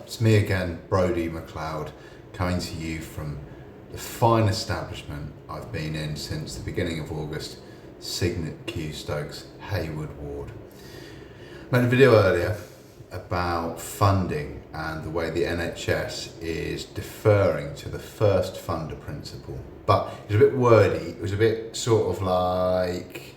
It's me again, Brodie McLeod, coming to you from the fine establishment I've been in since the beginning of August, Signet Q Stokes, Hayward Ward. I made a video earlier about funding and the way the NHS is deferring to the first funder principle, but it was a bit wordy, it was a bit sort of like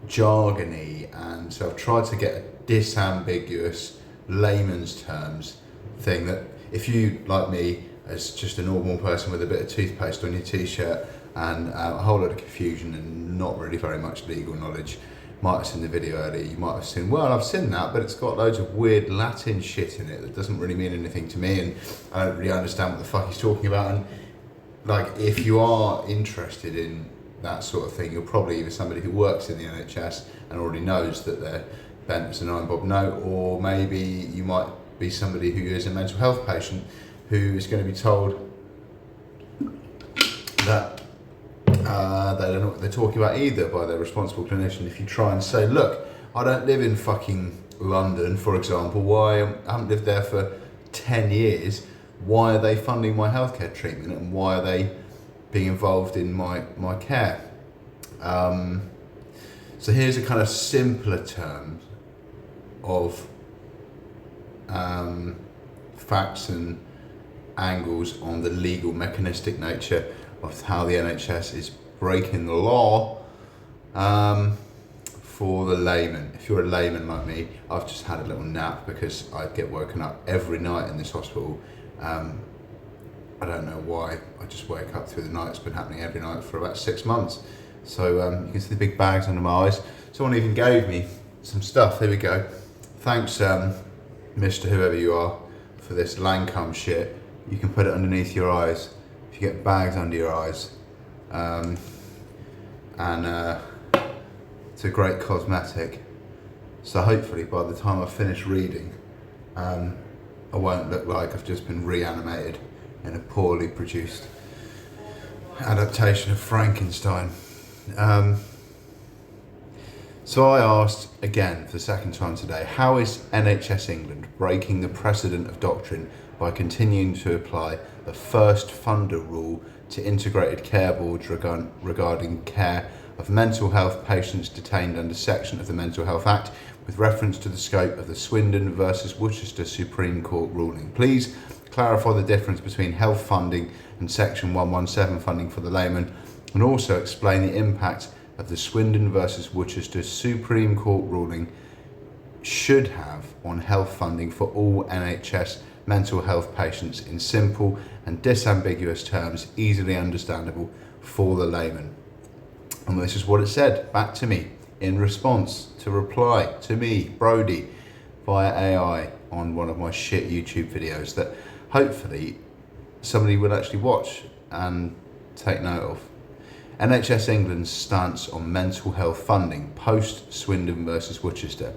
jargony, and so I've tried to get a disambiguous layman's terms thing that if you, like me, as just a normal person with a bit of toothpaste on your t-shirt and a whole lot of confusion and not really very much legal knowledge, might have seen the video earlier, you might have seen, well, I've seen that, but it's got loads of weird Latin shit in it that doesn't really mean anything to me, and I don't really understand what the fuck he's talking about. And like, if you are interested in that sort of thing, you're probably either somebody who works in the NHS and already knows that they're bent as an iron bob note, or maybe you might be somebody who is a mental health patient who is going to be told that they don't know what they're talking about either by their responsible clinician. If you try and say, look, I don't live in fucking London, for example, I haven't lived there for 10 years, why are they funding my healthcare treatment and why are they being involved in my care? So here's a kind of simpler term of facts and angles on the legal mechanistic nature of how the NHS is breaking the law for the layman. If you're a layman like me, I've just had a little nap because I get woken up every night in this hospital. I don't know why, I just wake up through the night. It's been happening every night for about 6 months. So you can see the big bags under my eyes. Someone even gave me some stuff, here we go. Thanks Mr. whoever you are for this Lancôme shit. You can put it underneath your eyes if you get bags under your eyes. It's a great cosmetic. So hopefully by the time I finish reading, I won't look like I've just been reanimated in a poorly produced adaptation of Frankenstein. So I asked again for the second time today, how is NHS England breaking the precedent of doctrine by continuing to apply the first funder rule to integrated care boards regarding care of mental health patients detained under section of the Mental Health Act with reference to the scope of the Swindon versus Worcester Supreme Court ruling? Please clarify the difference between health funding and section 117 funding for the layman, and also explain the impact of the Swindon versus Worcester Supreme Court ruling should have on health funding for all NHS mental health patients in simple and disambiguous terms, easily understandable for the layman. And this is what it said back to me in response to reply to me, Brodie, via AI on one of my shit YouTube videos that hopefully somebody will actually watch and take note of. NHS England's stance on mental health funding post Swindon versus Worcester,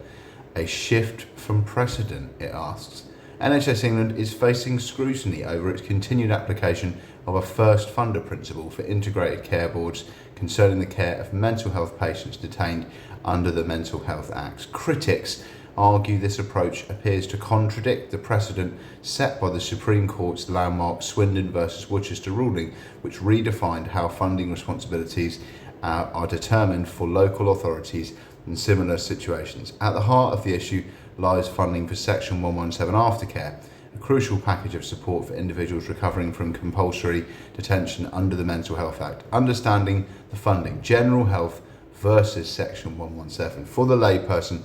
a shift from precedent, it asks. NHS England is facing scrutiny over its continued application of a first funder principle for integrated care boards concerning the care of mental health patients detained under the Mental Health Act. Critics argue this approach appears to contradict the precedent set by the Supreme Court's landmark Swindon versus Worcester ruling, which redefined how funding responsibilities are determined for local authorities in similar situations. At the heart of the issue lies funding for Section 117 aftercare, a crucial package of support for individuals recovering from compulsory detention under the Mental Health Act. Understanding the funding, general health versus Section 117. For the layperson,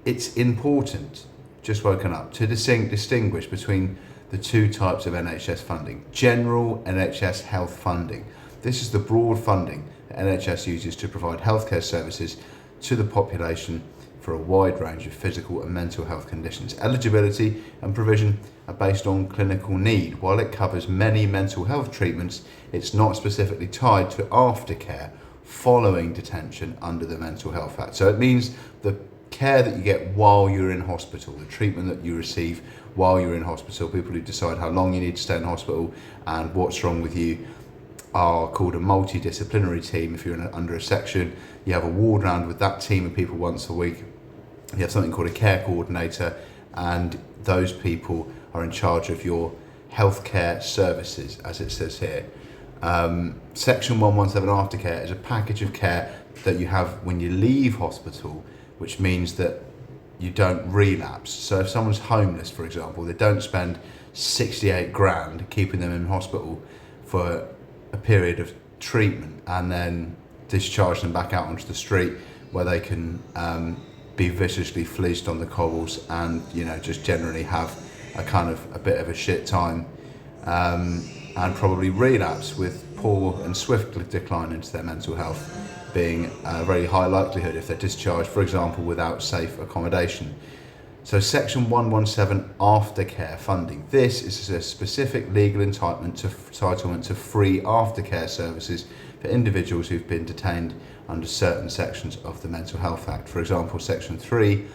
it's important, just woken up, to distinguish between the two types of NHS funding. General NHS health funding. This is the broad funding that NHS uses to provide healthcare services to the population for a wide range of physical and mental health conditions. Eligibility and provision are based on clinical need. While it covers many mental health treatments, it's not specifically tied to aftercare following detention under the Mental Health Act. So it means the care that you get while you're in hospital, the treatment that you receive while you're in hospital, people who decide how long you need to stay in hospital and what's wrong with you are called a multidisciplinary team. If you're under a section, you have a ward round with that team of people once a week. You have something called a care coordinator, and those people are in charge of your healthcare services, as it says here. Section 117 aftercare is a package of care that you have when you leave hospital, which means that you don't relapse. So if someone's homeless, for example, they don't spend 68 grand keeping them in hospital for a period of treatment and then discharge them back out onto the street where they can be viciously fleeced on the cobbles and, you know, just generally have a bit of a shit time, and probably relapse, with poor and swift decline into their mental health being a very high likelihood if they're discharged, for example, without safe accommodation. So Section 117 aftercare funding. This is a specific legal entitlement to free aftercare services for individuals who've been detained under certain sections of the Mental Health Act. For example, Section 3,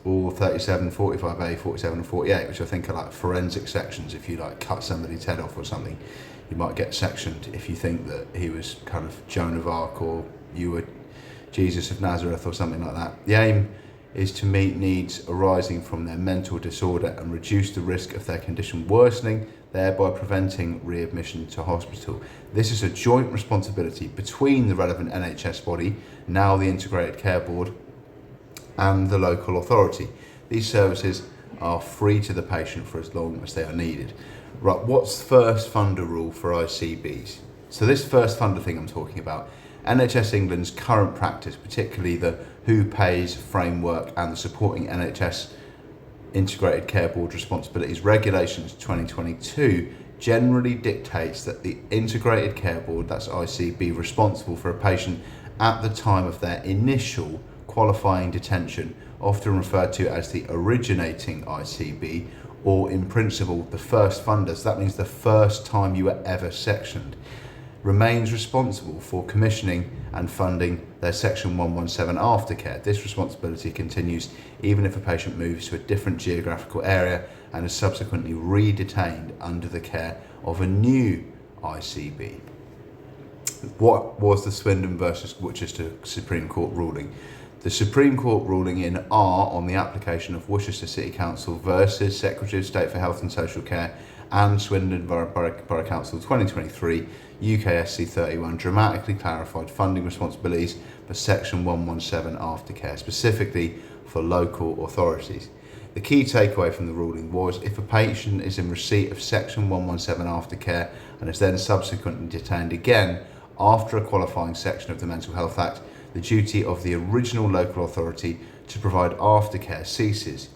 or 37, 45A, 47 and 48, which I think are like forensic sections. If you like cut somebody's head off or something, you might get sectioned if you think that he was kind of Joan of Arc or you were Jesus of Nazareth or something like that. The aim is to meet needs arising from their mental disorder and reduce the risk of their condition worsening, thereby preventing readmission to hospital. This is a joint responsibility between the relevant NHS body, now the Integrated Care Board, and the local authority. These services are free to the patient for as long as they are needed. Right, what's first funder rule for ICBs? So this first funder thing I'm talking about, NHS England's current practice, particularly the Who Pays framework and the supporting NHS Integrated Care Board responsibilities regulations 2022, generally dictates that the Integrated Care Board, that's ICB, responsible for a patient at the time of their initial qualifying detention, often referred to as the originating ICB, or in principle the first funder, so that means the first time you were ever sectioned, remains responsible for commissioning and funding their Section 117 aftercare. This responsibility continues even if a patient moves to a different geographical area and is subsequently re-detained under the care of a new ICB. What was the Swindon versus Worcester Supreme Court ruling? The Supreme Court ruling in R on the application of Worcester City Council versus Secretary of State for Health and Social Care and Swindon Borough Council 2023 UKSC 31 dramatically clarified funding responsibilities for Section 117 aftercare, specifically for local authorities. The key takeaway from the ruling was if a patient is in receipt of Section 117 aftercare and is then subsequently detained again after a qualifying section of the Mental Health Act, the duty of the original local authority to provide aftercare ceases.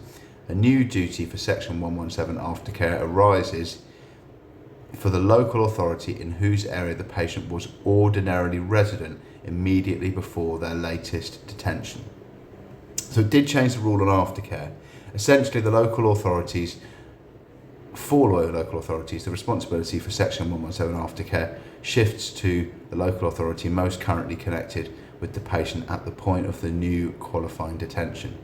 A new duty for Section 117 aftercare arises for the local authority in whose area the patient was ordinarily resident immediately before their latest detention. So it did change the rule on aftercare. Essentially, the local authorities, the responsibility for Section 117 aftercare shifts to the local authority most currently connected with the patient at the point of the new qualifying detention.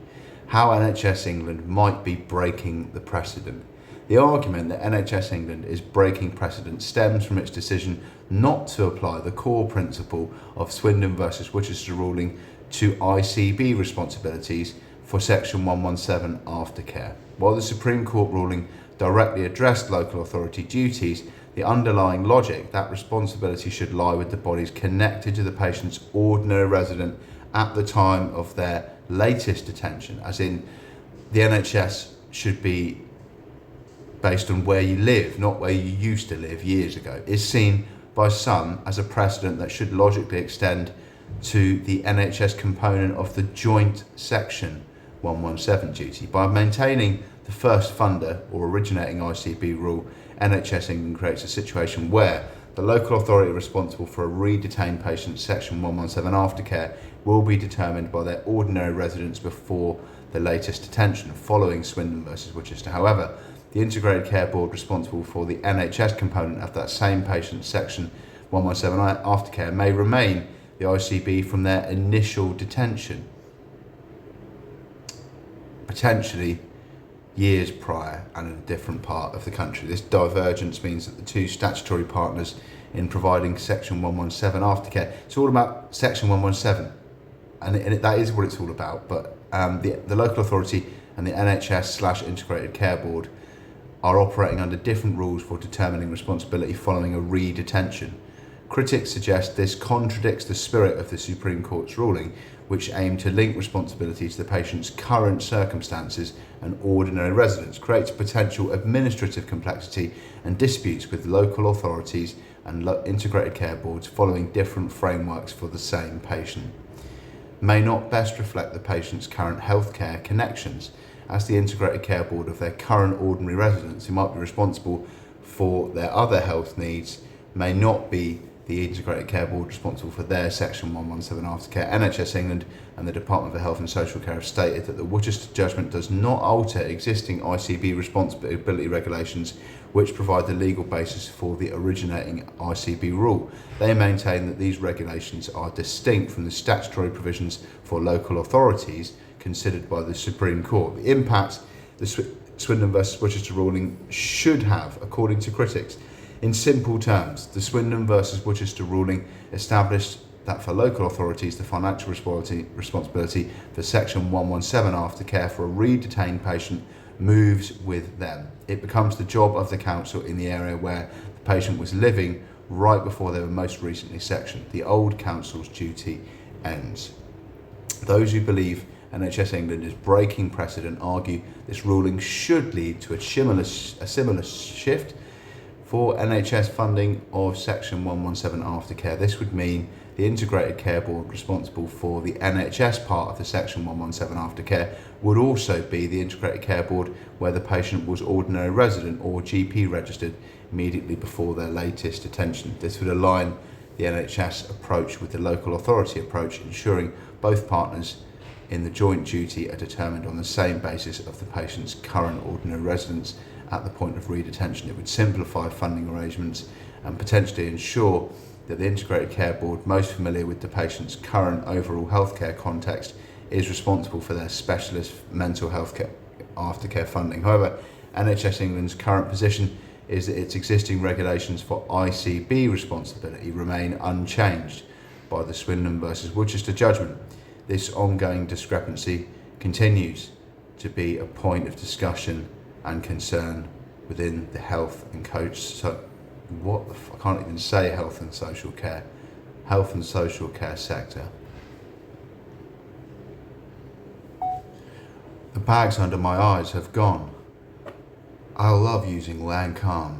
How NHS England might be breaking the precedent. The argument that NHS England is breaking precedent stems from its decision not to apply the core principle of Swindon versus Worcester ruling to ICB responsibilities for Section 117 aftercare. While the Supreme Court ruling directly addressed local authority duties, the underlying logic that responsibility should lie with the bodies connected to the patient's ordinary resident at the time of their latest detention, as in the NHS should be based on where you live, not where you used to live years ago, is seen by some as a precedent that should logically extend to the NHS component of the joint Section 117 duty. By maintaining the first funder or originating ICB rule, NHS England creates a situation where the local authority responsible for a re-detained patient's Section 117 aftercare will be determined by their ordinary residence before the latest detention, following Swindon versus Worcester. However, the Integrated Care Board responsible for the NHS component of that same patient's Section 117 aftercare may remain the ICB from their initial detention, potentially years prior and in a different part of the country. This divergence means that the two statutory partners in providing Section 117 aftercare, it's all about Section 117, and that is what it's all about, but the local authority and the NHS/Integrated Care Board are operating under different rules for determining responsibility following a re-detention. Critics suggest this contradicts the spirit of the Supreme Court's ruling, which aimed to link responsibility to the patient's current circumstances and ordinary residence, creates potential administrative complexity and disputes with local authorities and integrated care boards following different frameworks for the same patient. May not best reflect the patient's current healthcare connections, as the integrated care board of their current ordinary residents, who might be responsible for their other health needs, may not be the integrated care board responsible for their Section 117 aftercare. NHS England and the Department for Health and Social Care have stated that the Worcester judgment does not alter existing ICB responsibility regulations, which provide the legal basis for the originating ICB rule. They maintain that these regulations are distinct from the statutory provisions for local authorities considered by the Supreme Court. The impact the Swindon versus Worcester ruling should have, according to critics. In simple terms, the Swindon versus Worcester ruling established that for local authorities, the financial responsibility for Section 117 aftercare for a re-detained patient moves with them. It becomes the job of the council in the area where the patient was living right before they were most recently sectioned. The old council's duty ends. Those who believe NHS England is breaking precedent argue this ruling should lead to a similar shift for NHS funding of Section 117 aftercare. This would mean the Integrated Care Board responsible for the NHS part of the Section 117 aftercare would also be the Integrated Care Board where the patient was ordinary resident or GP registered immediately before their latest detention. This would align the NHS approach with the local authority approach, ensuring both partners in the joint duty are determined on the same basis of the patient's current ordinary residence at the point of re-detention. It would simplify funding arrangements and potentially ensure that the Integrated Care Board, most familiar with the patient's current overall healthcare context, is responsible for their specialist mental health care aftercare funding. However, NHS England's current position is that its existing regulations for ICB responsibility remain unchanged by the Swindon versus Worcester judgment. This ongoing discrepancy continues to be a point of discussion and concern within the health and I can't even say health and social care sector. The bags under my eyes have gone. I love using Lancôme.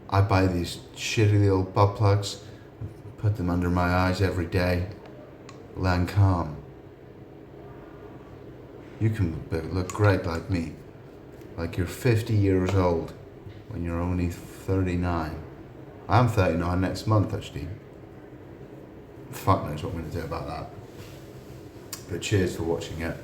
I buy these shitty little butt plugs and put them under my eyes every day. Lancôme. You can look great like me. Like you're 50 years old when you're only 39. I'm 39 next month, actually. Fuck knows what I'm going to do about that. But cheers for watching it.